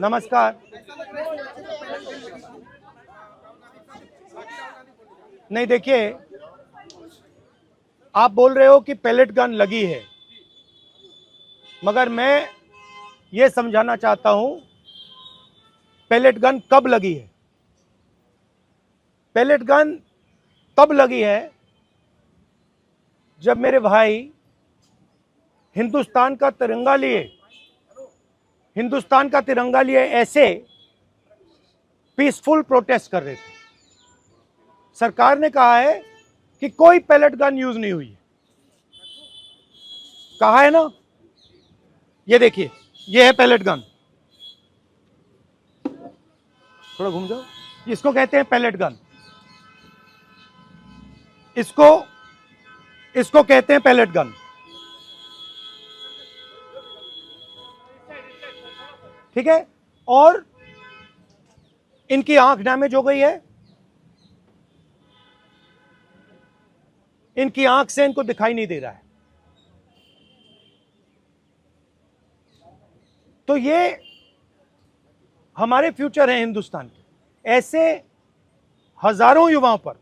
नमस्कार। नहीं, देखिए, आप बोल रहे हो कि पैलेट गन लगी है, मगर मैं ये समझाना चाहता हूं पैलेट गन कब लगी है। पैलेट गन तब लगी है जब मेरे भाई हिंदुस्तान का तिरंगा लिए ऐसे पीसफुल प्रोटेस्ट कर रहे थे। सरकार ने कहा है कि कोई पैलेट गन यूज नहीं हुई है, कहा है ना। ये देखिए, ये है पैलेट गन, थोड़ा घूम जाओ। इसको कहते हैं पैलेट गन, इसको कहते हैं पैलेट गन। ठीक है, और इनकी आंख डैमेज हो गई है, इनकी आंख से इनको दिखाई नहीं दे रहा है। तो ये हमारे फ्यूचर है हिंदुस्तान के। ऐसे हजारों युवाओं पर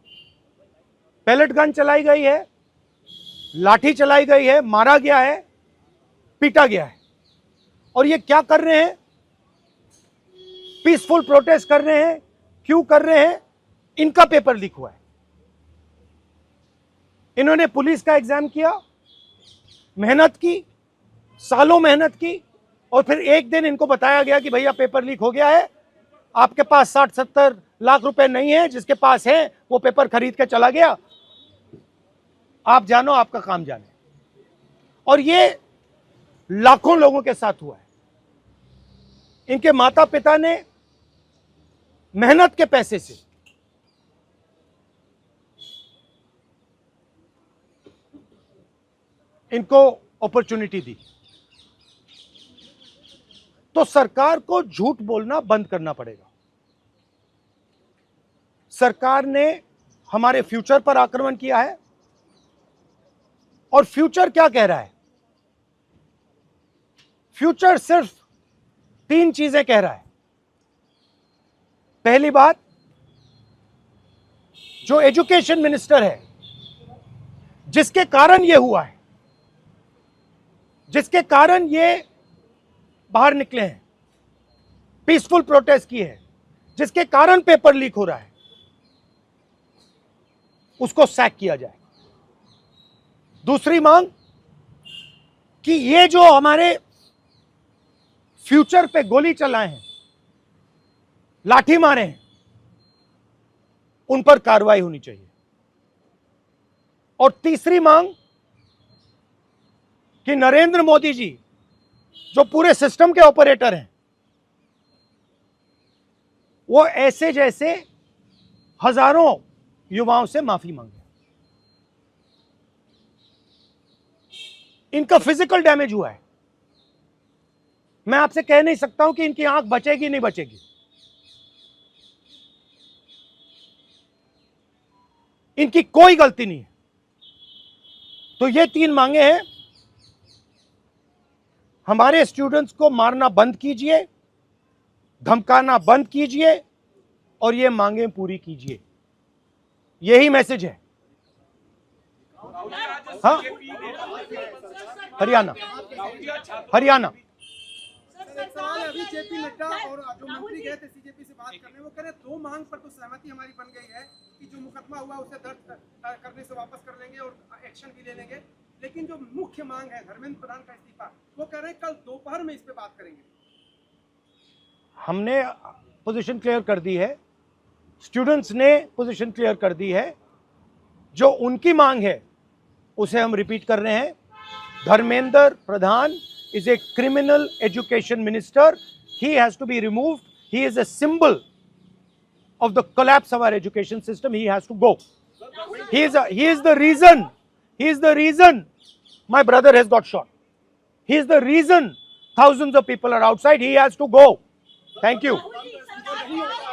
पैलेट गन चलाई गई है, लाठी चलाई गई है, मारा गया है, पीटा गया है। और ये क्या कर रहे हैं? पीसफुल प्रोटेस्ट कर रहे हैं। क्यों कर रहे हैं? इनका पेपर लीक हुआ है। इन्होंने पुलिस का एग्जाम किया, मेहनत की, सालों मेहनत की, और फिर एक दिन इनको बताया गया कि भैया पेपर लीक हो गया है, आपके पास 60-70 लाख रुपए नहीं है, जिसके पास है वो पेपर खरीद के चला गया, आप जानो, आपका काम जाने। और ये लाखों लोगों के साथ हुआ है। इनके माता पिता ने मेहनत के पैसे से इनको अपॉर्चुनिटी दी। तो सरकार को झूठ बोलना बंद करना पड़ेगा। सरकार ने हमारे फ्यूचर पर आक्रमण किया है, और फ्यूचर क्या कह रहा है? फ्यूचर सिर्फ 3 चीजें कह रहा है। पहली बात, जो एजुकेशन मिनिस्टर है, जिसके कारण यह हुआ है, जिसके कारण ये बाहर निकले हैं, पीसफुल प्रोटेस्ट किए हैं, जिसके कारण पेपर लीक हो रहा है, उसको सैक किया जाए। दूसरी मांग कि ये जो हमारे फ्यूचर पे गोली चलाए हैं, लाठी मारे हैं, उन पर कार्रवाई होनी चाहिए। और तीसरी मांग कि नरेंद्र मोदी जी, जो पूरे सिस्टम के ऑपरेटर हैं, वो ऐसे जैसे हजारों युवाओं से माफी मांगे। इनका फिजिकल डैमेज हुआ है। मैं आपसे कह नहीं सकता हूं कि इनकी आंख बचेगी नहीं बचेगी। इनकी कोई गलती नहीं है। तो ये 3 मांगे हैं। हमारे स्टूडेंट्स को मारना बंद कीजिए, धमकाना बंद कीजिए, और ये मांगे पूरी कीजिए। यही मैसेज है। हाँ, हरियाणा सवाल है, अभी जेपी नड्डा और जो मंत्री गए थे सीजेपी से बात करने, वो कह रहे 2 मांग पर तो सहमति हमारी बन गई है कि जो मुकदमा हुआ उसे दर्ज करने से वापस कर लेंगे और एक्शन भी ले लेंगे, लेकिन जो मुख्य मांग है धर्मेंद्र प्रधान का इस्तीफा, वो कह रहे हैं कल दोपहर में इस पे बात करेंगे। हमने पोजीशन क्लियर कर दी है, स्टूडेंट्स ने पोजीशन क्लियर कर दी है। जो उनकी मांग है उसे हम रिपीट कर रहे हैं। Dharmendra Pradhan is a criminal education minister. He has to be removed. He is a symbol of the collapse of our education system. He has to go. He is the reason my brother has got shot. He is the reason thousands of people are outside. He has to go. Thank you.